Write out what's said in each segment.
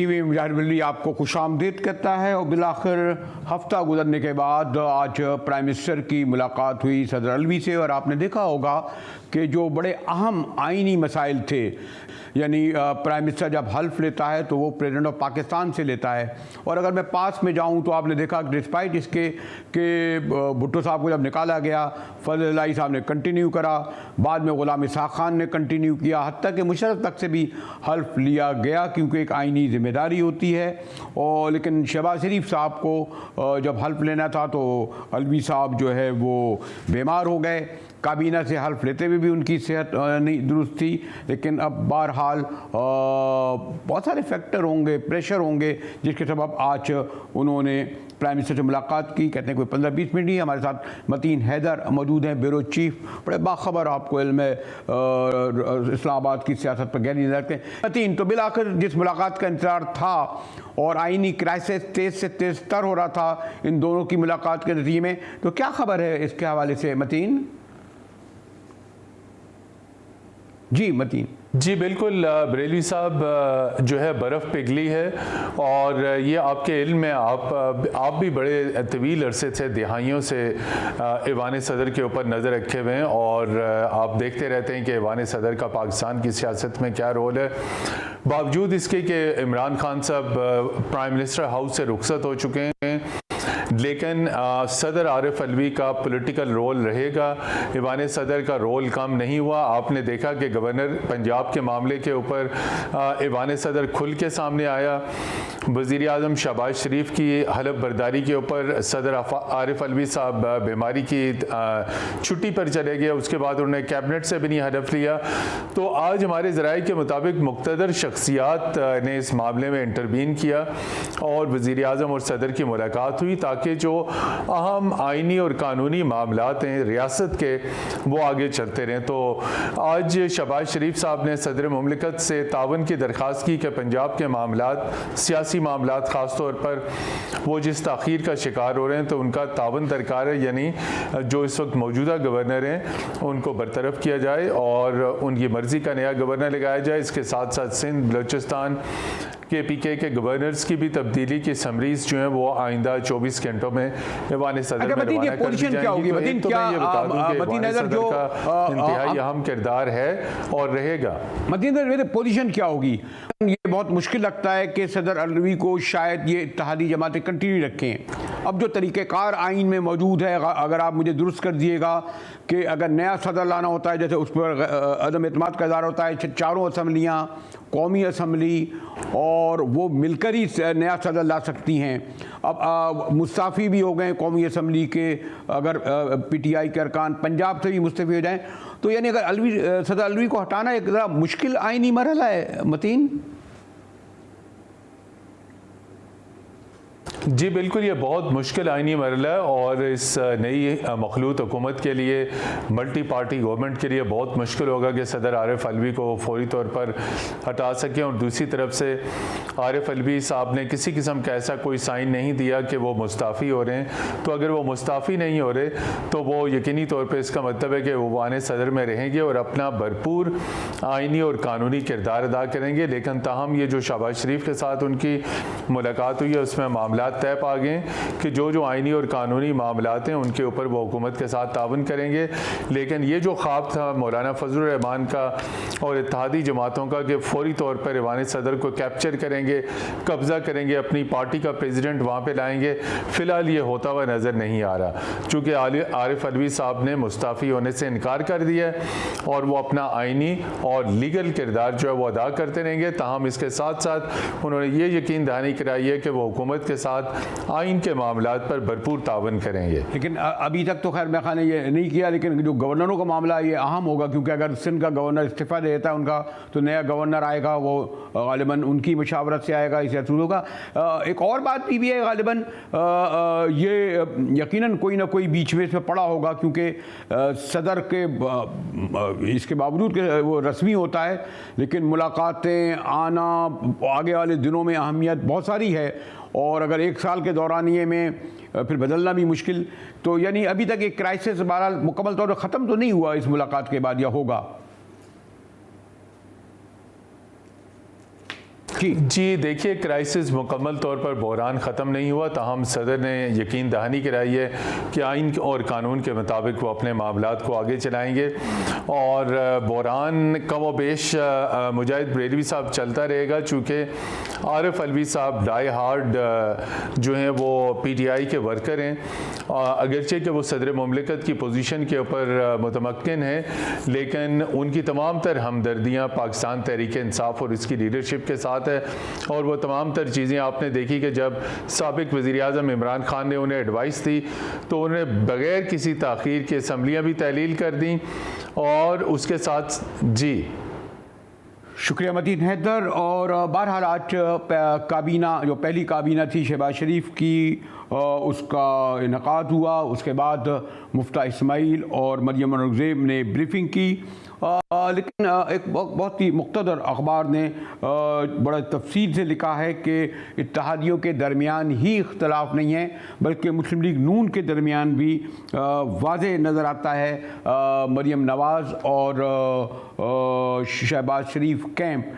TV मुजाहिर बिल्ली आपको खुशामदीद कहता है। और बिलाखिर हफ्ता गुजरने के बाद आज प्राइम मिनिस्टर की मुलाकात हुई सदर अलवी से, और आपने देखा होगा कि जो बड़े अहम आइनी मसाइल थे, यानी प्राइम मिनिस्टर जब हल्फ लेता है तो वो प्रेसिडेंट ऑफ पाकिस्तान से लेता है। और अगर मैं पास में जाऊं तो आपने देखा कि डिस्पाइट इसके कि भुट्टो साहब को जब निकाला गया, फजल इलाही साहब ने कंटिन्यू करा, बाद में गुलाम इसहाक खान ने कंटिन्यू किया, हत्ता कि मुशर्रफ तक से भी हल्फ लिया गया क्योंकि एक आइनी जिम्मेदारी होती है। और लेकिन शहबाज शरीफ साहब को जब हल्फ लेना था तो अलवी साहब जो है वो बीमार हो गए। काबीना से हल्फ लेते हुए भी उनकी सेहत नहीं दुरुस्त थी। लेकिन अब बहरहाल बहुत सारे फैक्टर होंगे, प्रेशर होंगे, जिसके सबब आज उन्होंने प्राइम मिनिस्टर से मुलाकात की। कहते हैं कोई 15-20 मिनट ही। हमारे साथ मतीन हैदर मौजूद हैं, ब्यूरो चीफ, बड़े बाखबर, आपको इल्म है इस्लामाबाद की सियासत पर गहरी नजर रखते हैं। मतीन, तो बिलाखिर जिस मुलाकात का इंतजार था और आइनी क्राइसिस तेज से तेज तर हो रहा था इन दोनों की मुलाकात के नतीजे में, तो क्या खबर है इसके हवाले से मतीन? जी मतीन। जी बिल्कुल बरेलवी साहब, जो है बर्फ़ पिघली है और ये आपके इल्म में आप भी बड़े तवील अरसे से, दिहाइयों से ऐवान सदर के ऊपर नज़र रखे हुए हैं और आप देखते रहते हैं कि ऐवान सदर का पाकिस्तान की सियासत में क्या रोल है। बावजूद इसके कि इमरान खान साहब प्राइम मिनिस्टर हाउस से रुखसत हो चुके हैं, लेकिन सदर आरिफ अलवी का पॉलिटिकल रोल रहेगा। ऐवान सदर का रोल कम नहीं हुआ। आपने देखा कि गवर्नर पंजाब के मामले के ऊपर ऐवान सदर खुल के सामने आया। वज़ीर आज़म शहबाज शरीफ की हलफ बर्दारी के ऊपर सदर आरिफ अलवी साहब बीमारी की छुट्टी पर चले गए, उसके बाद उन्होंने कैबिनेट से भी नहीं हलफ लिया। तो आज हमारे ज़राए के मुताबिक मुक़्तदर शख्सियात ने इस मामले में इंटरवीन किया और वज़ीर आज़म और सदर की मुलाकात हुई ताकि जो अहम आइनी और कानूनी मामलात हैं रियासत के, वो आगे चलते रहें। तो आज शहबाज शरीफ साहब ने सदर मुमलिकत से तावन की दरख्वास्त की कि पंजाब के मामलात, सियासी मामलात ख़ास तौर पर वो जिस ताख़ीर का शिकार हो रहे हैं, तो उनका तावन दरकार है, यानी जो इस वक्त मौजूदा गवर्नर हैं उनको बरतरफ किया जाए और उनकी मर्ज़ी का नया गवर्नर लगाया जाए। इसके साथ साथ सिंध, बलोचिस्तान KPK के गवर्नर्स की भी तब्दीली की समरीज जो हैं वो आइंदा 24 घंटों में ऐवान सदर में रवाना कर दी जाएंगी। तो मैं ये बता दूं कि ऐवान सदर का इंतहाई अहम किरदार है और रहेगा। मतीन, पोजीशन क्या होगी? ये बहुत मुश्किल लगता है कि सदर अलवी को शायद ये इत्तेहादी जमातें कंटिन्यू रखें। अब जो तरीक़ेकार आइन में मौजूद है, अगर आप मुझे दुरुस्त कर दिएगा कि अगर नया सदर लाना होता है, जैसे उस पर अदम एतमाद का इज़हार होता है, चारों असम्बलियाँ, कौमी असम्बली और वो मिलकर ही नया सदर ला सकती हैं। अब मुस्ताफ़ी भी हो गए कौमी असम्बली के, अगर PTI के अरकान पंजाब से भी मुस्तफ़ी हो जाएं, तो यानी अगर सदर अलवी को हटाना एक ज़रा मुश्किल आइनी मरहला है मतीन। जी बिल्कुल, ये बहुत मुश्किल आइनी मरहला है और इस नई मखलूत हुकूमत के लिए, मल्टी पार्टी गवर्नमेंट के लिए बहुत मुश्किल होगा कि सदर आरिफ अलवी को फौरी तौर पर हटा सकें। और दूसरी तरफ से आरिफ अलवी साहब ने किसी किस्म का ऐसा कोई साइन नहीं दिया कि वो मुस्ताफ़ी हो रहे हैं। तो अगर वो मुस्ताफ़ी नहीं हो रहे तो वो यकीनी तौर पर इसका मतलब है कि वो वाने सदर में रहेंगे और अपना भरपूर आइनी और कानूनी किरदार अदा करेंगे। लेकिन ताहम ये जो शहबाज शरीफ के साथ उनकी मुलाकात हुई है उसमें मामला तय पा गए कि जो आइनी और कानूनी मामलात हैं उनके ऊपर वो हुकूमत के साथ तावन करेंगे। लेकिन ये जो ख्वाब था मौलाना फजल रहमान का और इत्तेहादी जमातों का कि फौरी तौर पर ऐवान सदर को कैप्चर करेंगे, कब्ज़ा करेंगे, अपनी पार्टी का प्रेसिडेंट वहाँ पे लाएंगे, फ़िलहाल ये होता हुआ नज़र नहीं आ रहा। चूँकि आरिफ अलवी साहब ने मुस्ताफ़ी होने से इनकार कर दिया है और वो अपना आइनी और लीगल किरदार जो है वो अदा करते रहेंगे। ताहम इसके साथ साथ उन्होंने ये यकीन दहानी कराई है कि वो हुकूमत के साथ आइन के मामलात पर भरपूर तावन करेंगे। लेकिन अभी तक तो खैर मैं खाने ये नहीं किया, लेकिन जो गवर्नरों का मामला ये अहम होगा, क्योंकि अगर सिंध का गवर्नर इस्तीफ़ा दे देता है उनका, तो नया गवर्नर आएगा, वो गालिबन उनकी मशावरत से आएगा, इसे असूल होगा। एक और बात भी है, गालिबन ये यकीनन कोई ना कोई बीच में इसमें पड़ा होगा, क्योंकि सदर के इसके बावजूद कि वो रस्मी होता है, लेकिन मुलाकातें आना आगे वाले दिनों में अहमियत बहुत सारी है और अगर एक साल के दौरानिए में फिर बदलना भी मुश्किल। तो यानी अभी तक एक क्राइसिस बहरहाल मुकम्मल तौर पर ख़त्म तो नहीं हुआ इस मुलाकात के बाद, या होगा? जी देखिए, क्राइसिस मुकम्मल तौर पर बहरान ख़त्म नहीं हुआ, ताहम सदर ने यकीन दहानी कराई है कि आइन और कानून के मुताबिक वो अपने मामलात को आगे चलाएंगे और बहरान कम व बेश मुजाहिद बरेलवी साहब चलता रहेगा, चूँकि आरिफ अलवी साहब डाई हार्ड जो हैं वो PTI के वर्कर हैं, अगरचे कि वो सदर मुमलिकत की पोजीशन के ऊपर मुतमक्किन हैं, लेकिन उनकी तमाम तर हमदर्दियाँ पाकिस्तान तहरीक इंसाफ और इसकी लीडरशिप के साथ है। और वो तमाम तर चीज़ें आपने देखी कि जब साबिक वज़ीर-ए-आज़म इमरान खान ने उन्हें एडवाइस दी तो उन्हें बग़ैर किसी ताख़ीर के असम्बलियाँ भी तहलील कर दी और उसके साथ जी शुक्रिया मतीन हैदर। और बहरहाल आज काबीना जो पहली काबीना थी शहबाज शरीफ की उसका इनकाद हुआ, उसके बाद मुफ्ता इस्माइल और मरियम नवाज़ ने ब्रीफिंग की, लेकिन एक बहुत ही मुक़्तदर अखबार ने बड़ा तफसील से लिखा है कि इत्तेहादियों के दरमियान ही इख्तलाफ नहीं है बल्कि मुस्लिम लीग नून के दरमियान भी वाज़ेह नज़र आता है। मरियम नवाज़ और शहबाज शरीफ कैंप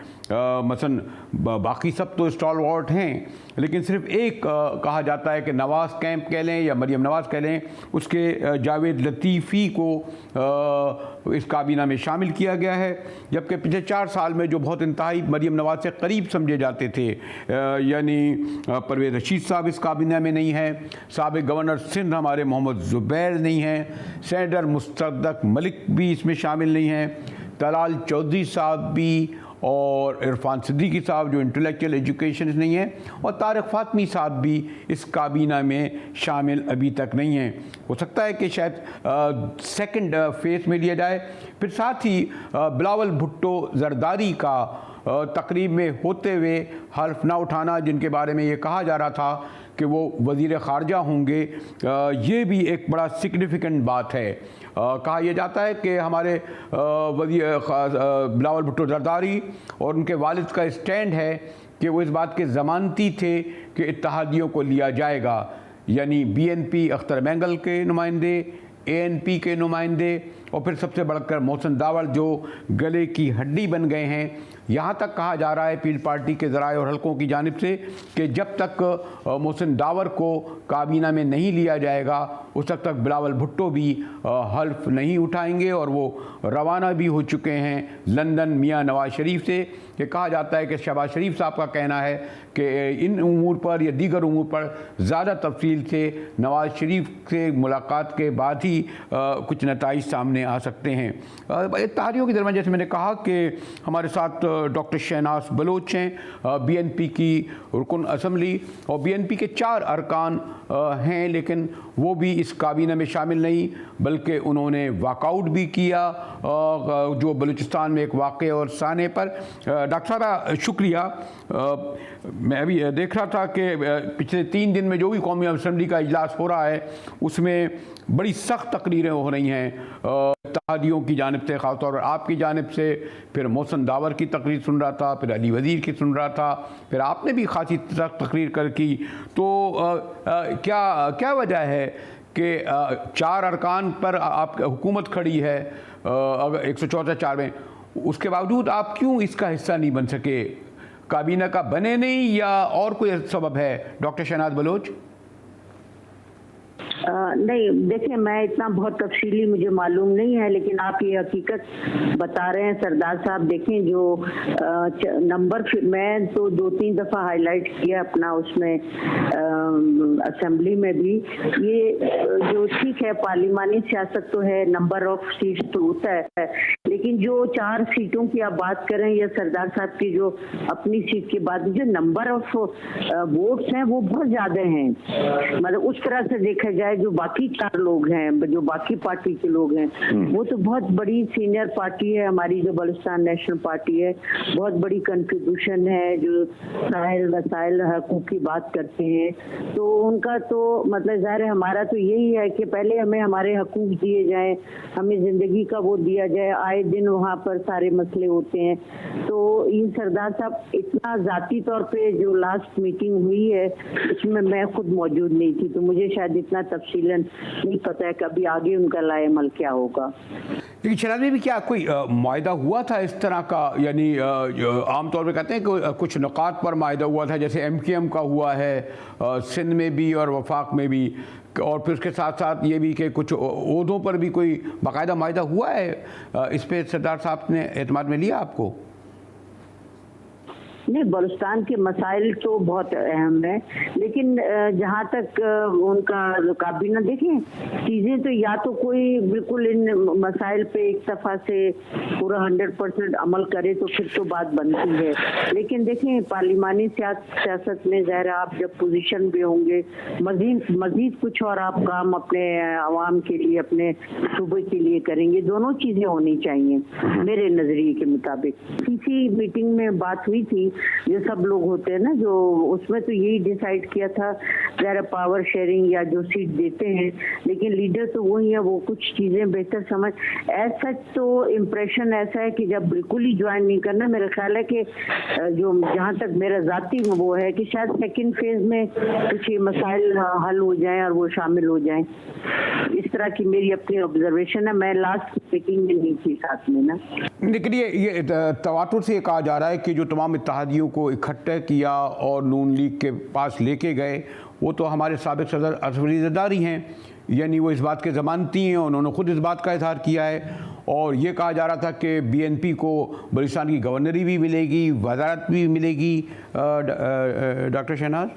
मसलन बाकी सब तो स्टॉलवर्ट हैं, लेकिन सिर्फ एक कहा जाता है कि नवाज़ कैंप कह लें या मरियम नवाज़ कह लें, उसके जावेद लतीफ़ी को इस काबीना में शामिल किया गया है, जबकि पिछले 4 साल में जो बहुत इंतहाई मरियम नवाज़ से करीब समझे जाते थे, यानी परवेज़ रशीद साहब इस काबीना में नहीं है, साबिक़ गवर्नर सिंध हमारे मोहम्मद ज़ुबैर नहीं हैं, सेनेटर मुस्तफ़ा मलिक भी इसमें शामिल नहीं हैं, तलाल चौधरी साहब भी और इरफान सिद्दीकी साहब जो इंटेलेक्चुअल एजुकेशन नहीं है, और तारिक फ़ातमी साहब भी इस काबीना में शामिल अभी तक नहीं हैं। हो सकता है कि शायद सेकंड फेज़ में लिया जाए। फिर साथ ही बिलावल भुट्टो ज़रदारी का तकरीब में होते हुए हल्फ ना उठाना, जिनके बारे में ये कहा जा रहा था कि वो वज़ीर ख़ारजा होंगे, ये भी एक बड़ा सिग्निफिकेंट बात है। कहा यह जाता है कि हमारे बिलावल भुट्टो ज़रदारी और उनके वालिद का स्टैंड है कि वो इस बात के ज़मानती थे कि इत्तेहादियों को लिया जाएगा, यानी BNP अख्तर मैंगल के नुमाइंदे, ANP के नुमाइंदे और फिर सबसे बढ़कर मोहसिन दावर जो गले की हड्डी बन गए हैं। यहाँ तक कहा जा रहा है पीपल पार्टी के ज़राए और हलकों की जानिब से कि जब तक मोहसिन दावर को काबीना में नहीं लिया जाएगा उस वक्त तक बिलावल भुट्टो भी हल्फ नहीं उठाएंगे, और वो रवाना भी हो चुके हैं लंदन मियाँ नवाज़ शरीफ से। कि कहा जाता है कि शहबाज शरीफ साहब का कहना है कि इन उमूर पर या दीगर उमूर पर ज़्यादा तफसील से नवाज़ शरीफ से मुलाकात के बाद ही कुछ नताइज सामने आ सकते हैं। इत्तेहादियों के दरमियान जैसे मैंने कहा कि हमारे साथ डॉक्टर शहनाज बलोच हैं, BNP की रुकन असम्बली, और BNP के 4 अरकान हैं, लेकिन वो भी इस काबीना में शामिल नहीं, बल्कि उन्होंने वॉकआउट भी किया जो बलूचिस्तान में एक वाक़े और साने पर। डॉक्टर साहब शुक्रिया। मैं अभी देख रहा था कि पिछले 3 दिन में जो भी कौमी असम्बली का इजलास हो रहा है उसमें बड़ी सख्त तकरीरें हो रही हैं इत्तेहादियों की जानिब से, ख़ासतौर पर आपकी जानिब से, फिर मोहसिन दावर की तकरीर सुन रहा था, फिर अली वज़ीर की सुन रहा था, फिर आपने भी खासी सख्त तकरीर कर की। तो क्या वजह है कि 4 अरकान पर आप हुकूमत खड़ी है अगर 164 में, उसके बावजूद आप क्यों इसका हिस्सा नहीं बन सके? काबीना का बने नहीं या और कोई सबब है? डॉक्टर शहनाज बलोच। नहीं, देखिए मैं इतना बहुत तफसीली मुझे मालूम नहीं है, लेकिन आप ये हकीकत बता रहे हैं सरदार साहब। देखें जो नंबर मैं तो 2-3 दफ़ा हाईलाइट किया अपना उसमें असेंबली में भी, ये जो ठीक है पार्लिमानी सियासत तो है, नंबर ऑफ सीट्स तो होता है, लेकिन जो 4 सीटों की आप बात करें या सरदार साहब की जो अपनी सीट की बात, जो नंबर ऑफ वोट्स हैं वो बहुत ज़्यादा हैं। मतलब उस तरह से देखा जाए जो बाकी 4 लोग हैं, जो बाकी पार्टी के लोग हैं, वो तो बहुत बड़ी सीनियर पार्टी है हमारी जो बलूचिस्तान नेशनल पार्टी है, बहुत बड़ी कंट्रीब्यूशन है, जो साहिल वसाइल हकूक़ की बात करते हैं, तो उनका तो मतलब ज़ाहिर है हमारा तो यही है कि पहले हमें हमारे हकूक़ दिए जाएं, हमें ज़िंदगी का वो दिया जाए। आए दिन वहाँ पर सारे मसले होते हैं। तो ये सरदार साहब इतना ज़ाती तौर पे जो लास्ट मीटिंग हुई है उसमें मैं खुद मौजूद नहीं थी, तो मुझे शायद इतना तफसीलन नहीं पता है, कभी आगे उनका लाएमल क्या होगा। लेकिन शहनाज में भी क्या कोई मायदा हुआ था इस तरह का, यानी आमतौर पे कहते हैं कि कुछ नुकात पर मायदा हुआ था, जैसे MKM का हुआ है सिंध में भी और वफाक में भी, और फिर उसके साथ साथ ये भी कि कुछ ओहदों पर भी कोई बाकायदा मायदा हुआ है, इस पे सरदार साहब ने एतमाद में लिया आपको? नहीं, बलूचिस्तान के मसाइल तो बहुत अहम है, लेकिन जहाँ तक उनका काबीना देखें चीज़ें तो या तो कोई बिल्कुल इन मसाइल पे एक दफ़ा से पूरा 100% अमल करे तो फिर तो बात बनती है। लेकिन देखें पार्लिमानी सियासत में ज़ाहिर आप जब पोजीशन पे होंगे मजीद कुछ और आप काम अपने आवाम के लिए अपने सूबे के लिए करेंगे, दोनों चीज़ें होनी चाहिए मेरे नज़रिए के मुताबिक। किसी मीटिंग में बात हुई थी जो सब लोग होते हैं ना, जो उसमें तो यही डिसाइड किया था ज़रा पावर शेयरिंग या जो सीट देते हैं, लेकिन लीडर तो वही है, वो कुछ चीज़ें बेहतर समझ। ऐसा तो इम्प्रेशन ऐसा है कि जब बिल्कुल ही ज्वाइन नहीं करना, मेरा ख्याल है कि जो जहाँ तक मेरा ज़ाती वो है कि शायद सेकंड फेज में कुछ ये मसाइल हल हो जाएं और वो शामिल हो जाएं, इस तरह की मेरी अपनी ऑब्जर्वेशन है। मैं लास्ट मीटिंग में नहीं थी साथ में ना। लेकिन ये तवातुर से कहा जा रहा है कि जो तमाम इत्तेहादियों को इकट्ठा किया और नून लीग के पास लेके गए वो तो हमारे साबिक सदर असद अली ज़रदारी हैं, यानी वो इस बात के ज़मानती हैं, उन्होंने खुद इस बात का इजहार किया है। और ये कहा जा रहा था कि BNP को बलूचिस्तान की गवर्नरी भी मिलेगी, वज़ारत भी मिलेगी। डॉक्टर शहनाज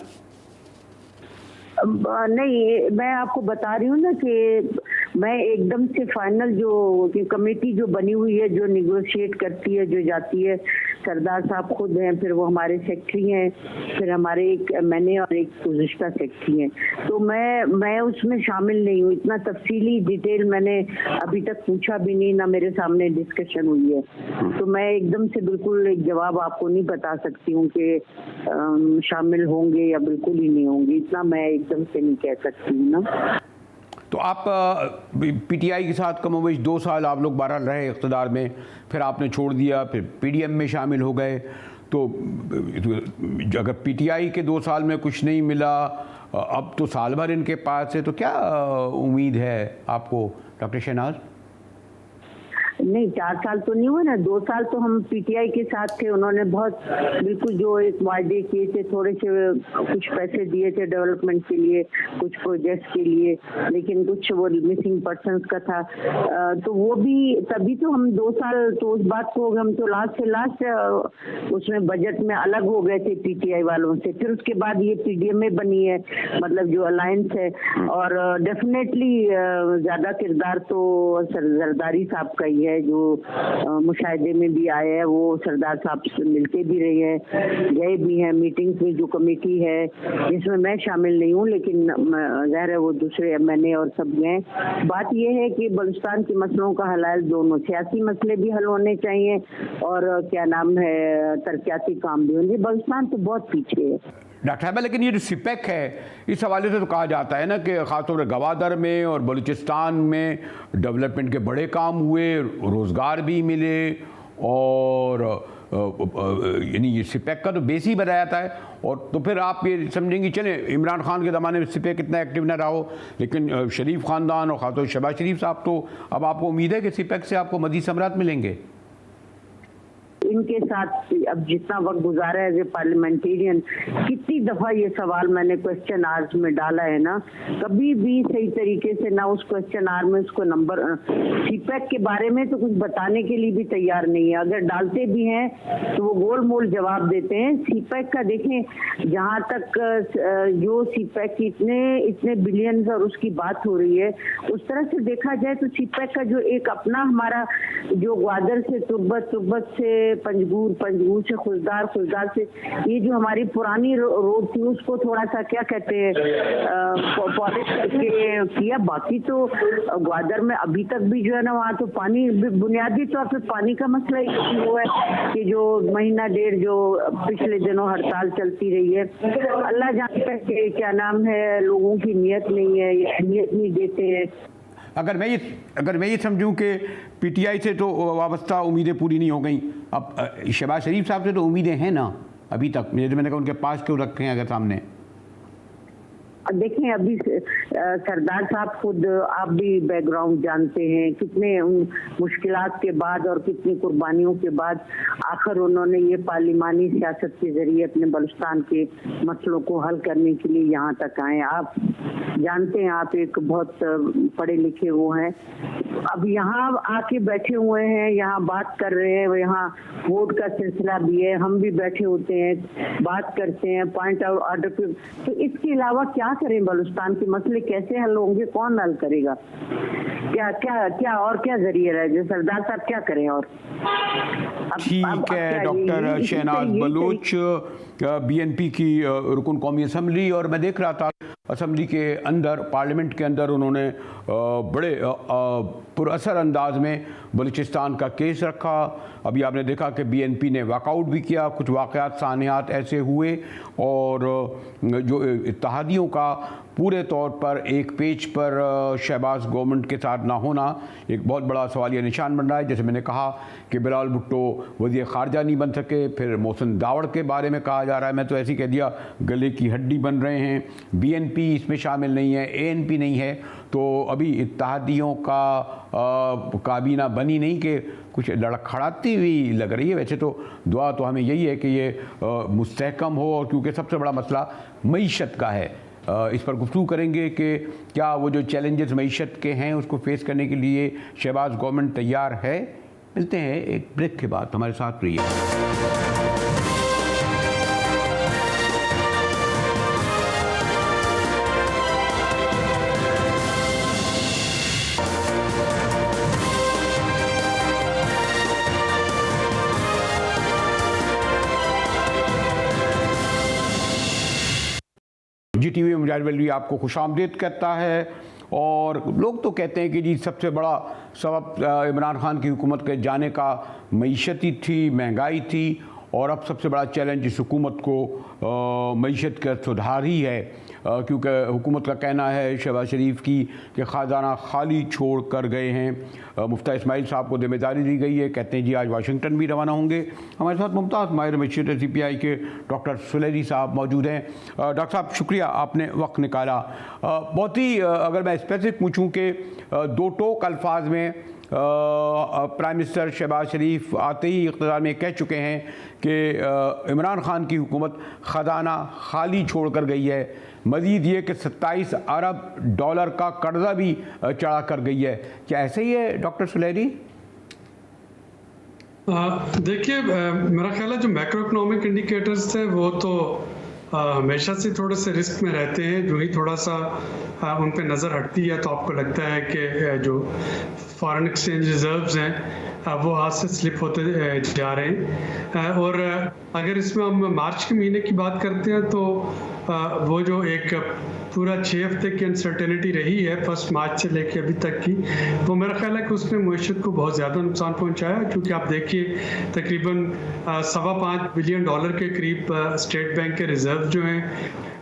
नहीं, मैं आपको बता रही हूँ ना कि मैं एकदम से फाइनल जो कमेटी जो बनी हुई है जो निगोशिएट करती है, जो जाती है, सरदार साहब खुद हैं, फिर वो हमारे सेक्रेटरी हैं, फिर हमारे एक मैंने और एक गुज़िश्ता सेक्रेटरी हैं, तो मैं उसमें शामिल नहीं हूँ। इतना तफसीली डिटेल मैंने अभी तक पूछा भी नहीं, ना मेरे सामने डिस्कशन हुई है, तो मैं एकदम से बिल्कुल एक जवाब आपको नहीं बता सकती हूँ कि शामिल होंगे या बिल्कुल ही नहीं होंगे, इतना मैं एकदम से नहीं कह सकती हूँ ना। तो आप PTI के साथ कमोबेश 2 साल आप लोग बहरहाल रहे इक़्तिदार में, फिर आपने छोड़ दिया, फिर PDM में शामिल हो गए, तो अगर PTI के 2 साल में कुछ नहीं मिला, अब तो साल भर इनके पास है, तो क्या उम्मीद है आपको डॉक्टर शहनाज? नहीं, 4 साल तो नहीं हुए ना, 2 साल तो हम PTI के साथ थे। उन्होंने बहुत बिल्कुल जो एक वायदे किए थे, थोड़े से कुछ पैसे दिए थे डेवलपमेंट के लिए, कुछ प्रोजेक्ट्स के लिए, लेकिन कुछ वो मिसिंग पर्सन्स का था, तो वो भी तभी तो हम 2 साल तो उस बात को हम तो लास्ट से लास्ट उसमें बजट में अलग हो गए थे PTI वालों से। फिर उसके बाद ये PDM में बनी है, मतलब जो अलायंस है, और डेफिनेटली ज़्यादा किरदार तो जरदारी साहब का ही है, जो मुशाहिदे में भी आए हैं, वो सरदार साहब से मिलते भी रहे हैं, गए भी हैं मीटिंग्स में। जो कमेटी है जिसमें मैं शामिल नहीं हूँ, लेकिन ज़ाहिर है वो दूसरे MNA और सब गए। बात यह है कि बलूचिस्तान के मसलों का हल दोनों सियासी मसले भी हल होने चाहिए और क्या नाम है तरक्याती काम भी होंगे। बलूचिस्तान तो बहुत पीछे है डॉक्टर साहब, लेकिन ये जो सिपेक है, इस हवाले से तो कहा जाता है ना कि ख़ासतौर पर गवादर में और बलूचिस्तान में डेवलपमेंट के बड़े काम हुए, रोज़गार भी मिले, और यानी ये सिपेक का तो बेस ही बनाया जाता है। और तो फिर आप ये समझेंगे, चलें इमरान खान के ज़माने में सिपेक इतना एक्टिव ना रहा हो, लेकिन शरीफ ख़ानदान और ख़ासतौर शहबाज शरीफ साहब, तो अब आपको उम्मीद है कि सिपेक से आपको मज़ीद समरात मिलेंगे? इनके साथ अब जितना वक्त गुजारा है एज ए पार्लियामेंटेरियन, कितनी दफ़ा ये सवाल मैंने क्वेश्चन आवर्स में डाला है ना, कभी भी सही तरीके से ना उस क्वेश्चन आवर में उसको नंबर सीपैक के बारे में तो कुछ बताने के लिए भी तैयार नहीं है। अगर डालते भी हैं तो वो गोल मोल जवाब देते हैं। सीपैक का देखें, जहाँ तक जो सीपैक की इतने बिलियंस और उसकी बात हो रही है, उस तरह से देखा जाए तो सीपैक का जो एक अपना हमारा जो ग्वादर से तुर्बत से पंजगूर से खुशदार से ये जो हमारी पुरानी रोड थी उसको थोड़ा सा क्या कहते हैं पॉलिश करके किया। बाकी तो ग्वादर में अभी तक भी जो है ना, वहाँ तो पानी बुनियादी तौर पे पानी का मसला ही वो है कि जो महीना डेढ़ जो पिछले दिनों हड़ताल चलती रही है, अल्लाह जानता है कि क्या नाम है, लोगों की नीयत नहीं है, ये अहमियत नहीं देते हैं। अगर मैं ये समझूं कि PTI से तो वाबस्ता उम्मीदें पूरी नहीं हो गई, अब शहबाज शरीफ साहब से तो उम्मीदें हैं ना अभी तक, मैंने कहा उनके पास क्यों रखे हैं अगर सामने? देखिए अभी सरदार साहब खुद, आप भी बैकग्राउंड जानते हैं, कितने उन मुश्किलात के बाद और कितनी कुर्बानियों के बाद आखिर उन्होंने ये पार्लिमानी सियासत के जरिए अपने बलूचिस्तान के मसलों को हल करने के लिए यहाँ तक आए। आप जानते हैं, आप एक बहुत पढ़े लिखे वो हैं, अब यहाँ आके बैठे हुए हैं, यहाँ बात कर रहे हैं, यहाँ वोट का सिलसिला भी है, हम भी बैठे होते हैं, बात करते हैं पॉइंट आउट ऑर्डर पे। तो इसके अलावा क्या करें? बलूचिस्तान के मसले कैसे हल होंगे? कौन हल करेगा? क्या क्या क्या और क्या जरिए रहे? सरदार साहब क्या करें? और ठीक है, डॉक्टर शहनाज बलूच, बीएनपी की रुकन कौमी असम्बली, और मैं देख रहा था असम्बली के अंदर, पार्लियामेंट के अंदर उन्होंने बड़े पुरअसर अंदाज में बलूचिस्तान का केस रखा। अभी आपने देखा कि बीएनपी ने वॉकआउट भी किया, कुछ वाक़यात सानियात ऐसे हुए, और जो इत्तेहादियों का पूरे तौर पर एक पेज पर शहबाज गवर्नमेंट के साथ ना होना एक बहुत बड़ा सवालिया निशान बन रहा है। जैसे मैंने कहा कि बिलावल भुट्टो वज़ीर ख़ारजा नहीं बन सके, फिर मोहसिन दावड़ के बारे में कहा जा रहा है, मैं तो ऐसे ही कह दिया, गले की हड्डी बन रहे हैं। बीएनपी इसमें शामिल नहीं है, एएनपी नहीं है, तो अभी इत्तेहादियों का काबीना बनी नहीं कि कुछ लड़खड़ाती हुई लग रही है। वैसे तो दुआ तो हमें यही है कि ये मुस्तहकम हो, और क्योंकि सबसे बड़ा मसला मईशत का है, इस पर गुफ्तगू करेंगे कि क्या वो जो चैलेंजेस मईशत के हैं उसको फेस करने के लिए शहबाज गवर्नमेंट तैयार है। मिलते हैं एक ब्रेक के बाद, हमारे साथ रहिए। GTV में मुजाहिर वली आपको खुशामदीद कहता है। और लोग तो कहते हैं कि जी सबसे बड़ा सबब इमरान खान की हुकूमत के जाने का मईशती थी, महंगाई थी, और अब सबसे बड़ा चैलेंज इस हुकूमत को मईशत का सुधार ही है, क्योंकि हुकूमत का कहना है शहबाज शरीफ की कि ख़जाना खाली छोड़ कर गए हैं। मुफ्ता इस्माइल साहब को जिम्मेदारी दी गई है, कहते हैं जी आज वाशिंगटन भी रवाना होंगे। हमारे साथ मुमताज़ माहिर मशीर CPI के डॉक्टर सुलेरी साहब मौजूद हैं। डॉक्टर साहब शुक्रिया, आपने वक्त निकाला। बहुत ही अगर मैं स्पेसिफिक पूछूँ कि दो टोक अल्फाज में प्राइम मिनिस्टर शहबाज शरीफ आते ही इक़्तिदार में कह चुके हैं कि इमरान खान की हुकूमत ख़जाना खाली छोड़ कर गई है। मज़ीद ये कि 27 अरब डॉलर का कर्जा भी चढ़ा कर गई है। क्या ऐसे ही है डॉक्टर सुलेरी? देखिए, मेरा ख्याल है जो मैक्रो इकोनॉमिक इंडिकेटर्स थे वो तो हमेशा से थोड़े से रिस्क में रहते हैं। जो ही थोड़ा सा उन पे नज़र हटती है तो आपको लगता है कि जो फॉरेन एक्सचेंज रिजर्व्स हैं वो हाथ से स्लिप होते जा रहे हैं। और अगर इसमें हम मार्च के महीने की बात करते हैं तो वो जो एक पूरा 6 हफ्ते की अनसर्टेनिटी रही है 1 मार्च से लेके अभी तक की, वो मेरा ख्याल है कि उसने मईशत को बहुत ज़्यादा नुकसान पहुंचाया। क्योंकि आप देखिए तकरीबन $5.25 बिलियन के करीब स्टेट बैंक के रिजर्व जो हैं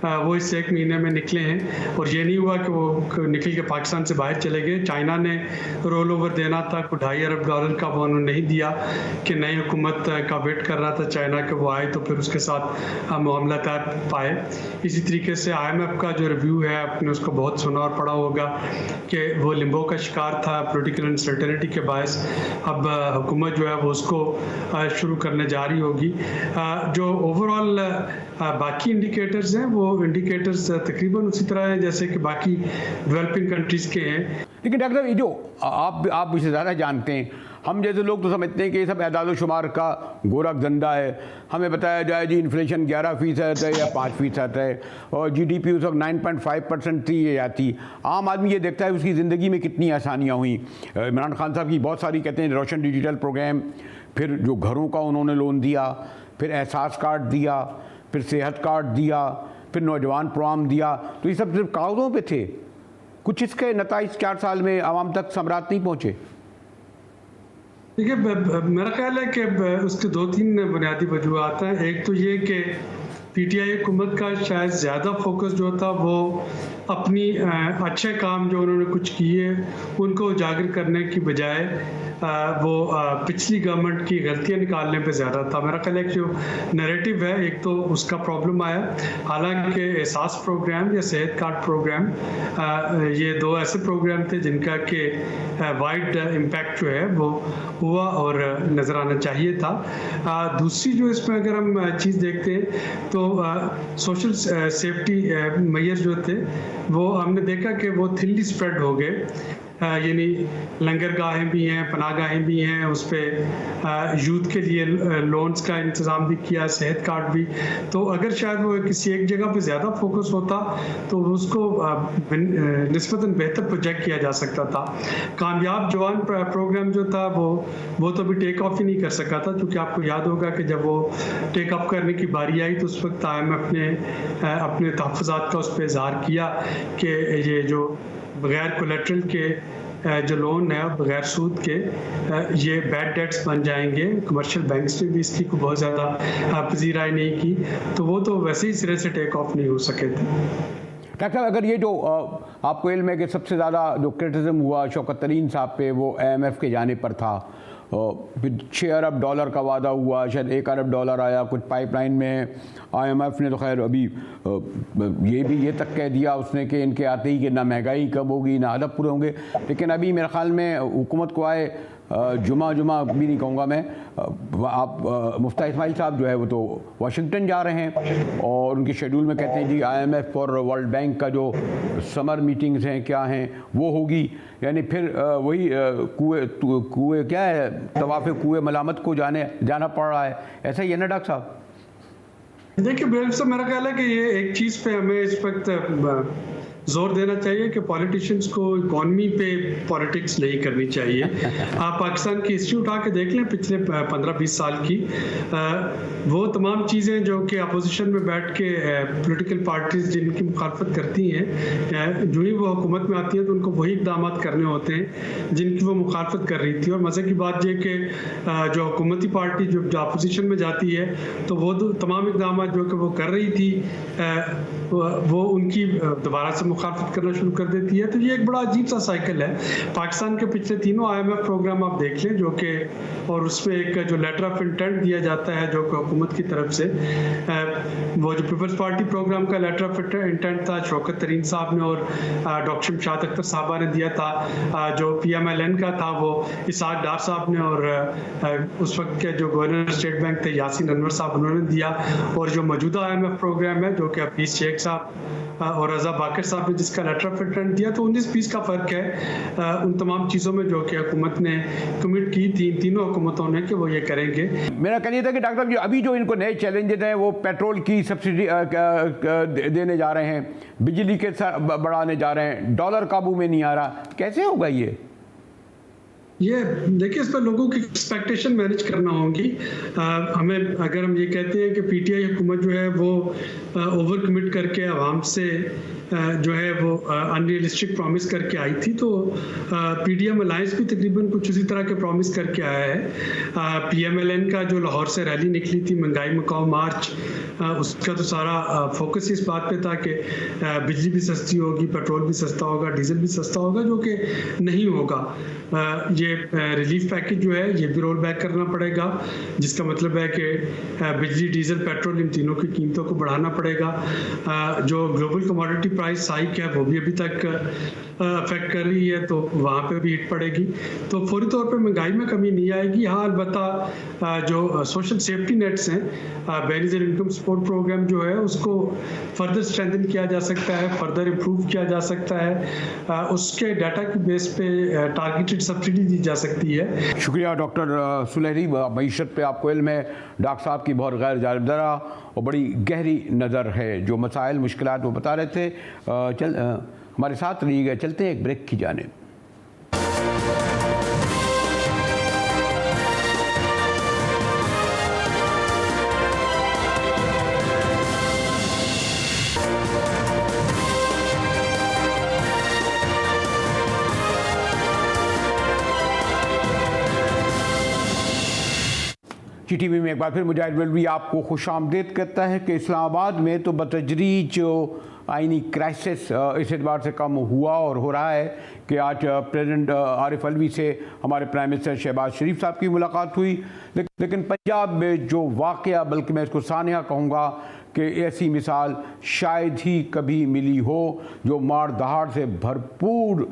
वो इस 1 महीने में निकले हैं। और ये नहीं हुआ कि वो निकल के पाकिस्तान से बाहर चले गए। चाइना ने रोल ओवर देना था $2.5 अरब का, वो उन्होंने नहीं दिया कि नई हुकूमत का वेट कर रहा था चाइना के वो आए तो फिर उसके साथ मामला तय पाए। इसी तरीके से IMF का जो रिव्यू है आपने उसको बहुत सुना और पढ़ा होगा कि वो लिम्बो का शिकार था पोलिटिकल अनसर्टेनिटी के बायस। अब हुकूमत जो है वो उसको शुरू करने जा रही होगी। जो ओवरऑल बाकी इंडिकेटर्स हैं वो इंडिकेटर्स तकरीबन उसी तरह है जैसे कि बाकी डेवलपिंग कंट्रीज़ के हैं। लेकिन डॉक्टर साहब, ये जो आप मुझसे ज़्यादा जानते हैं, हम जैसे लोग तो समझते हैं कि ये सब एदाद शुमार का गोरख धंधा है। हमें बताया जाए जी इन्फ्लेशन 11% है या 5% है, और GDP उस वक्त 9.5% थी ये आती। आम आदमी ये देखता है उसकी ज़िंदगी में कितनी आसानियाँ हुई। इमरान खान साहब की बहुत सारी कहते हैं रोशन डिजिटल प्रोग्राम, फिर जो घरों का उन्होंने लोन दिया, फिर एहसास कार्ड दिया, फिर सेहत कार्ड दिया, फिर नौजवान प्रोग्राम दिया, तो ये सब सिर्फ कागज़ों पे थे। कुछ इसके नताइज 4 साल में आवाम तक समरात नहीं पहुँचे। देखिए, मेरा ख्याल है कि उसके 2-3 बुनियादी वजूहत हैं। एक तो ये कि PTI हुकूमत का शायद ज़्यादा फोकस जो था वो अपनी अच्छे काम जो उन्होंने कुछ किए उनको उजागर करने की बजाय वो पिछली गवर्नमेंट की गलतियां निकालने पे ज़्यादा था। मेरा ख्याल है कि जो नैरेटिव है, एक तो उसका प्रॉब्लम आया, हालांकि एहसास प्रोग्राम या सेहत कार्ड प्रोग्राम ये दो ऐसे प्रोग्राम थे जिनका कि वाइड इम्पैक्ट जो है वो हुआ और नज़र आना चाहिए था। दूसरी जो इसमें अगर हम चीज़ देखते हैं तो सोशल सेफ्टी मेजर जो थे वो हमने देखा कि वो थिनली स्प्रेड हो गए, यानी लंगरगाहें भी हैं, पनाहगाहें भी हैं, उस पर यूथ के लिए लोन्स का इंतज़ाम भी किया, सेहत कार्ड भी। तो अगर शायद वो किसी एक जगह पे ज़्यादा फोकस होता तो उसको निस्बतन बेहतर प्रोजेक्ट किया जा सकता था। कामयाब जवान प्रोग्राम जो था वो तो भी टेक ऑफ ही नहीं कर सका था, क्योंकि आपको याद होगा कि जब वो टेक ऑफ करने की बारी आई तो उस वक्त IMF ने अपने तहफ़्फ़ुज़ात का उस पर इज़हार किया कि ये जो बग़ैर कोलेट्रल के जो लोन है बग़ैर सूद के ये बैड डेट्स बन जाएंगे। कमर्शियल बैंक्स ने भी इसकी को बहुत ज़्यादा पजीराई नहीं की, तो वो तो वैसे ही सिरे से टेक ऑफ नहीं हो सके थे। डॉक्टर साहब, अगर ये जो आपको इल्म है कि सबसे ज़्यादा जो क्रिटिसिज्म हुआ शौकत तरीन साहब पे वो IMF के जाने पर था, फिर $6 अरब का वादा हुआ, शायद $1 अरब आया, कुछ पाइपलाइन में IMF ने तो खैर अभी ये तक कह दिया उसने कि इनके आते ही कि ना महंगाई कम होगी ना अदब पूरे होंगे। लेकिन अभी मेरे ख्याल में हुकूमत को आए जुमा भी नहीं कहूँगा मैं, आप मुफ्ती इस्माइल साहब जो है वो तो वाशिंगटन जा रहे हैं और उनके शेड्यूल में कहते हैं जी IMF और वर्ल्ड बैंक का जो समर मीटिंग्स हैं क्या हैं वो होगी, यानी फिर वही कुएं क्या है, तवाफ़े कुएं मलामत को जाना पड़ रहा है। ऐसा ही है ना डॉक्टर साहब? देखिए बिल्कुल साहब, मेरा ख्याल है कि ये एक चीज़ पे हमें इस वक्त जोर देना चाहिए कि पॉलिटिशियंस को इकॉनमी पे पॉलिटिक्स नहीं करनी चाहिए। आप पाकिस्तान की हिस्ट्री उठा के देख लें पिछले 15-20 साल की, वो तमाम चीज़ें जो कि अपोजिशन में बैठ के पॉलिटिकल पार्टीज जिनकी मुखालफत करती हैं, जो ही वो हुकूमत में आती हैं तो उनको वही इक़दाम करने होते हैं जिनकी वो मुखालफत कर रही थी। और मज़े की बात ये कि जो हुकूमती पार्टी जो अपोजिशन में जाती है तो वो तमाम इक़दाम जो कि वो कर रही थी वो उनकी दोबारा से मुखालफत करना शुरू कर देती है। तो ये एक बड़ा अजीब सा साइकिल है। पाकिस्तान के पिछले तीनों IMF प्रोग्राम आप देख लें जो कि, और उसमें एक जो लेटर ऑफ इंटेंट दिया जाता है जो कि हुकूमत की तरफ से, वो जो पीपल्स पार्टी प्रोग्राम का लेटर ऑफ इंटेंट था शौकत तरीन साहब ने और डॉक्टर शमशाद अख्तर साहबा ने दिया था। जो PMLN का था वो इसहाक डार साहब ने और उस वक्त के जो गवर्नर स्टेट बैंक थे यासीन अनवर साहब उन्होंने दिया। और जो मौजूदा IMF प्रोग्राम है जो कि हफीज़ शेख साहब और रजा बाकर साहब ने जिसका लेटर ऑफ इंटेंट दिया, तो 19-20 का फ़र्क है उन तमाम चीज़ों में जो कि हुकूमत ने कमिट की थी तीनों हुकूमतों ने कि वो ये करेंगे। मेरा कहना ये था कि डॉक्टर साहब अभी जो इनको नए चैलेंजेस हैं वो पेट्रोल की सब्सिडी देने जा रहे हैं, बिजली के बढ़ाने जा रहे हैं, डॉलर काबू में नहीं आ रहा, कैसे होगा ये देखिए इस पर लोगों की एक्सपेक्टेशन मैनेज करना होगी। हमें अगर हम ये कहते हैं कि PTI हुकूमत जो है वो ओवर कमिट करके आवाम से जो है वो अनरियलिस्टिक प्रॉमिस करके आई थी, तो PDM अलायंस भी तकरीबन कुछ उसी तरह के प्रॉमिस करके आया है। PMLN का जो लाहौर से रैली निकली थी महंगाई मकाओ मार्च, उसका तो सारा फोकस इस बात पे था कि बिजली भी सस्ती होगी, पेट्रोल भी सस्ता होगा, डीजल भी सस्ता होगा, जो कि नहीं होगा। ये रिलीफ पैकेज जो है ये भी रोल बैक करना पड़ेगा, जिसका मतलब है कि बिजली डीजल पेट्रोल इन तीनों की कीमतों को बढ़ाना पड़ेगा। जो ग्लोबल कमोडिटी प्राइस हाइक है वो भी अभी तक अफेक्ट कर रही है, तो वहाँ पे भी हिट पड़ेगी। तो फौरी तौर पे महंगाई में कमी नहीं आएगी। हाँ अलबत्ता जो सोशल सेफ्टी नेट्स हैं, बेनिफिट इनकम सपोर्ट प्रोग्राम जो है उसको फर्दर स्ट्रेंथन किया जा सकता है, फर्दर इम्प्रूव किया जा सकता है, उसके डाटा की बेस पे टारगेटेड सब्सिडी दी जा सकती है। शुक्रिया डॉक्टर सुलहरी, मईशत पे आपको इल्म है, डॉक्टर साहब की बहुत गैर जानबदारा और बड़ी गहरी नज़र है, जो मसाइल मुश्किलात वो बता रहे थे। हमारे साथ रहिएगा, चलते हैं एक ब्रेक की जानिब। GTV में एक बार फिर मुजाहिद मौलवी आपको खुश आमदीद कहता है कि इस्लामाबाद में तो बतदरीज जो आईनी क्राइसिस इस एतबार से कम हुआ और हो रहा है कि आज प्रेसिडेंट आरिफ अलवी से हमारे प्राइम मिनिस्टर शहबाज शरीफ साहब की मुलाकात हुई। लेकिन पंजाब में जो वाक़या, बल्कि मैं इसको सानिया कहूँगा कि ऐसी मिसाल शायद ही कभी मिली हो, जो मार दहाड़ से भरपूर,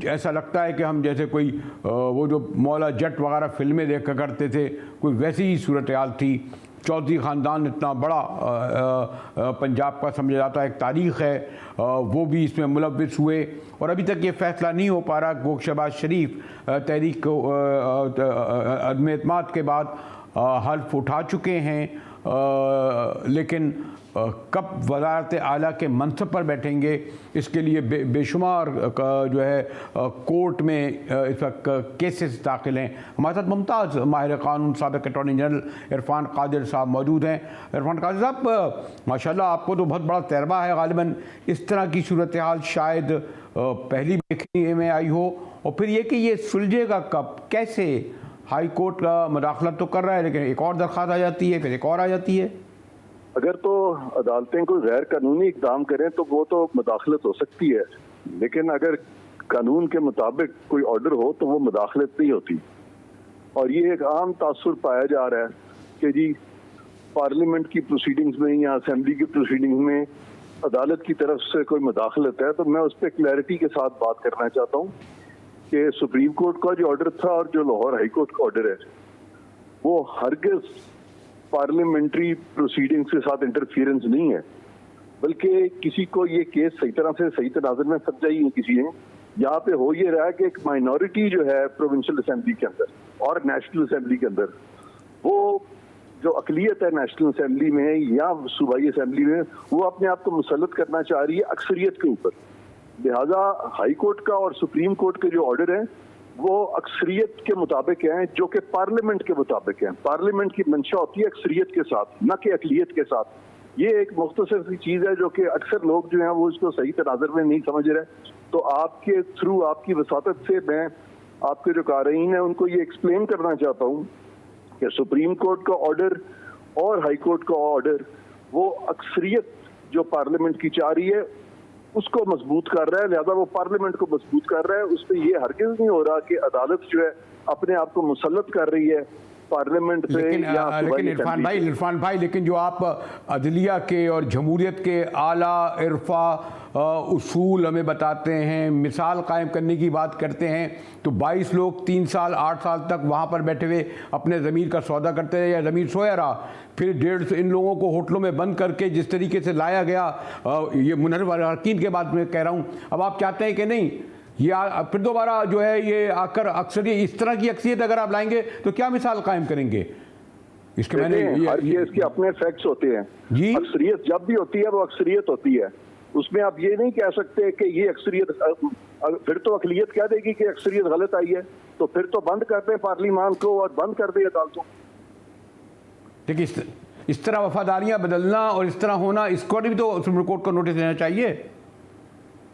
ऐसा लगता है कि हम जैसे कोई वो जो मौला जट वगैरह फिल्में देखा करते थे, कोई वैसी ही सूरत हाल थी। चौधरी ख़ानदान इतना बड़ा पंजाब का समझा जाता है, एक तारीख़ है, वो भी इसमें मुलव्विस हुए और अभी तक ये फ़ैसला नहीं हो पा रहा कि वो शहबाज शरीफ तहरीक अदम एतमाद के बाद हल्फ उठा चुके हैं, लेकिन कब वज़ारत आला के मनसब पर बैठेंगे इसके लिए बेशुमार जो है कोर्ट में इस वक्त केसेस दाखिल हैं। हमारे साथ मुमताज़ माहिर क़ानून साबिक़ अटॉर्नी जनरल इरफान कादिर साहब मौजूद हैं। इरफान कादिर साहब, माशाल्लाह आपको तो बहुत बड़ा तजर्बा है, ग़ालिबन इस तरह की सूरत हाल शायद पहली देखने में आई हो, और फिर ये कि ये सुलझेगा कब, कैसे? हाई कोर्ट का मुदाखलत तो कर रहा है, लेकिन एक और दरख्वास्त आ जाती है, फिर एक और आ जाती है। अगर तो अदालतें कोई गैर कानूनी इकदाम करें तो वो तो मुदाखलत हो सकती है, लेकिन अगर कानून के मुताबिक कोई ऑर्डर हो तो वो मुदाखलत नहीं होती। और ये एक आम तासुर पाया जा रहा है कि जी पार्लियामेंट की प्रोसीडिंग्स में या असेंबली की प्रोसीडिंग्स में अदालत की तरफ से कोई मुदाखलत है। तो मैं उस पर क्लैरिटी के साथ बात करना चाहता हूँ कि सुप्रीम कोर्ट का जो ऑर्डर था और जो लाहौर हाई कोर्ट का ऑर्डर है, वो हरगिज़ पार्लियामेंट्री प्रोसीडिंग्स के साथ इंटरफियरेंस नहीं है, बल्कि किसी को ये केस सही तरह से सही तनाज़ुर में समझा ही नहीं किसी ने। यहाँ पे हो ये रहा है कि एक माइनॉरिटी जो है प्रोविंशियल असेंबली के अंदर और नेशनल असेंबली के अंदर, वो जो अकलियत है नेशनल असेंबली में या सूबाई असेंबली में, वो अपने आप को मुसल्लत करना चाह रही है अक्सरियत के ऊपर। लिहाजा हाई कोर्ट का और सुप्रीम कोर्ट के जो ऑर्डर हैं वो अक्सरियत के मुताबिक हैं, जो कि पार्लियामेंट के मुताबिक हैं। पार्लियामेंट की मंशा होती है अक्सरियत के साथ, न कि अकलियत के साथ। ये एक मुख्तसर सी चीज़ है जो कि अक्सर लोग जो हैं वो इसको सही तनाज़ुर में नहीं समझ रहे। तो आपके थ्रू, आपकी वसातत से मैं आपके जो क़ारीन हैं उनको ये एक्सप्लेन करना चाहता हूँ कि सुप्रीम कोर्ट का ऑर्डर और हाई कोर्ट का ऑर्डर वो अक्सरियत जो पार्लियामेंट की चाह रही है उसको मजबूत कर रहा है, लिहाजा वो पार्लियामेंट को मजबूत कर रहा है। उसमें ये हरगिज़ नहीं हो रहा कि अदालत जो है अपने आप को मुसल्लत कर रही है पार्लियामेंट पे। लेकिन इरफान भाई, लेकिन जो आप अदलिया के और जमहूरियत के आला इरफा उसूल हमें बताते हैं, मिसाल कायम करने की बात करते हैं, तो 22 लोग 3 साल 8 साल तक वहाँ पर बैठे हुए अपने ज़मीर का सौदा करते रहे या ज़मीर सोया रहा। फिर 150 इन लोगों को होटलों में बंद करके जिस तरीके से लाया गया, ये मुनव्वर अरकीन के बाद में कह रहा हूँ, अब आप चाहते हैं कि नहीं ये फिर दोबारा जो है ये आकर अक्सरियत, इस तरह की अक्सरियत अगर आप लाएंगे तो क्या मिसाल कायम करेंगे? इसके मैंने हर केस के अपने फैक्ट्स होते हैं जी। अक्सरियत जब भी होती है वो अक्सरियत होती है, उसमें आप ये नहीं कह सकते कि ये अक्सरियत, फिर तो अकलियत कह देगी कि अक्सरियत गलत आई है, तो फिर तो बंद कर दें पार्लियामान को और बंद कर दें अदालतों। देखिए, इस तरह वफादारियां बदलना और इस तरह होना, इसको भी तो सुप्रीम कोर्ट को नोटिस देना चाहिए।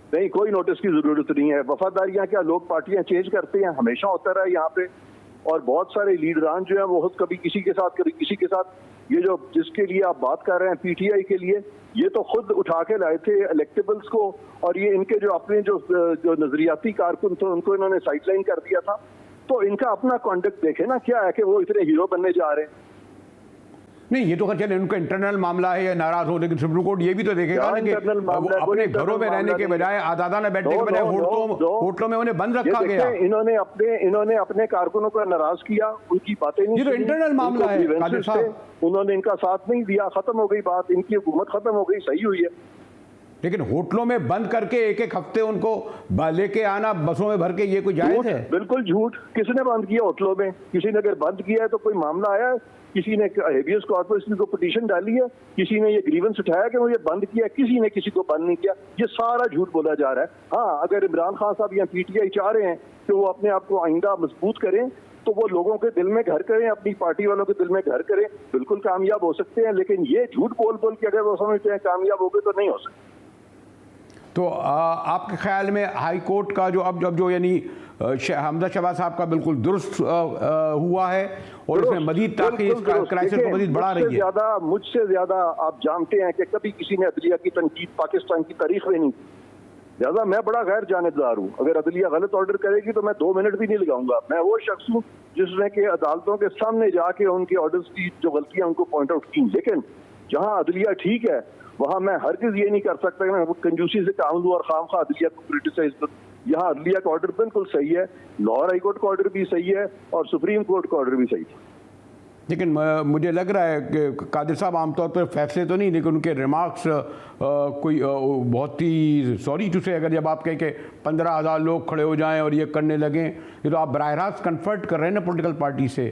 नहीं, कोई नोटिस की जरूरत नहीं है। वफादारियां क्या लोग पार्टियां चेंज करते हैं, हमेशा होता रहा यहाँ पे। और बहुत सारे लीडरान जो है वो खुद कभी किसी के साथ, कभी किसी के साथ। ये जो जिसके लिए आप बात कर रहे हैं पीटीआई के लिए, ये तो खुद उठा के लाए थे इलेक्टेबल्स को, और ये इनके जो अपने जो नजरियाती कारकुन थे उनको इन्होंने साइडलाइन कर दिया था। तो इनका अपना कॉन्डक्ट देखे ना, क्या है कि वो इतने हीरो बनने जा रहे हैं। नहीं, ये तो चले उनका इंटरनल मामला है या नाराज हो, लेकिन सुप्रीम कोर्ट ये भी तो देखेगा ना कि अपने घरों में रहने के बजाय आजादाना बैठने के बजाय होटलों में उन्हें बंद रखा गया। इन्होंने अपने कारकुनों को नाराज किया, उनकी बातें नहीं, ये तो इंटरनल मामला है। उन्होंने इनका साथ नहीं दिया, खत्म हो गई बात, इनकी हुकूमत खत्म हो गई, सही हुई है। लेकिन होटलों में बंद करके एक एक हफ्ते उनको लेके आना बसों में भर के, ये कोई जायज है? बिल्कुल झूठ। किसने बंद किया होटलों में? किसी ने अगर बंद किया है तो कोई मामला आया है? किसी ने हेबियस कॉर्पस को पिटीशन डाली है? किसी ने ये ग्रीवेंस उठाया कि मुझे बंद किया? किसी ने किसी को बंद नहीं किया। ये सारा झूठ बोला जा रहा है। हाँ, अगर इमरान खान साहब या पीटीआई चाह रहे हैं कि वो अपने आप को आइंदा मजबूत करें तो वो लोगों के दिल में घर करें, अपनी पार्टी वालों के दिल में घर करें, बिल्कुल कामयाब हो सकते हैं। लेकिन ये झूठ बोल बोल के अगर वो समझते हैं कामयाब हो गए तो नहीं हो सकते। तो आपके ख्याल में हाई कोर्ट का जो अब जो यानी हमजा शहबाज साहब का बिल्कुल दुरुस्त हुआ है और इसमें मजीद ताकि इस क्राइसिस को मजीद बढ़ा रही है। मुझसे ज्यादा आप जानते हैं कि कभी किसी ने अदलिया की तनकीद पाकिस्तान की तारीख में नहीं, लिहाजा मैं बड़ा गैर जानिबदार हूँ। अगर अदलिया गलत ऑर्डर करेगी तो मैं 2 मिनट भी नहीं लगाऊंगा। मैं वो शख्स हूँ जिसने कि अदालतों के सामने जाके उनके ऑर्डर्स की जो गलतियां उनको पॉइंट आउट की, लेकिन जहाँ अदलिया ठीक है वहाँ मैं हरगिज ये नहीं कर सकता कि मैं कंजूसी से काम लूँ और खामखा अदलिया को क्रिटिसाइज करूँ। यहाँ अदलिया का ऑर्डर बिल्कुल सही है, लाहौर हाई कोर्ट का ऑर्डर भी सही है और सुप्रीम कोर्ट का ऑर्डर भी सही है। लेकिन मुझे लग रहा है कि कादिर साहब आमतौर पर फैसले तो नहीं, लेकिन उनके रिमार्क्स कोई बहुत ही सॉरी टू से, अगर जब आप कहें कि 15,000 लोग खड़े हो जाएं और ये करने लगें, ये तो आप बराह रास्त कन्फर्ट कर रहे हैं ना पॉलिटिकल पार्टी से।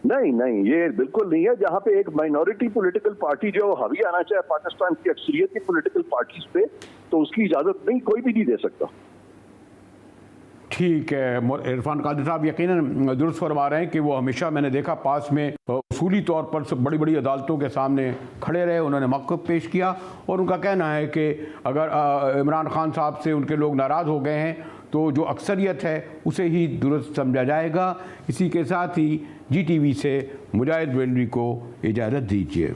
नहीं नहीं, ये बिल्कुल नहीं है। जहाँ पे एक माइनॉरिटी पॉलिटिकल पार्टी जो हावी आना चाहे पाकिस्तान की अक्सरियत की पॉलिटिकल पार्टीज पे, तो उसकी इजाज़त नहीं, कोई भी नहीं दे सकता। ठीक है, इरफान कादिर साहब यकीनन दुरुस्त फरमा रहे हैं कि वो हमेशा मैंने देखा पास में उसूली तौर पर सब बड़ी बड़ी अदालतों के सामने खड़े रहे, उन्होंने मौक़िफ़ पेश किया और उनका कहना है कि अगर इमरान खान साहब से उनके लोग नाराज़ हो गए हैं तो जो अक्सरियत है उसे ही दुरुस्त समझा जाएगा। इसी के साथ ही GTV से मुजाहिद बेलवी को इजाज़त दीजिए।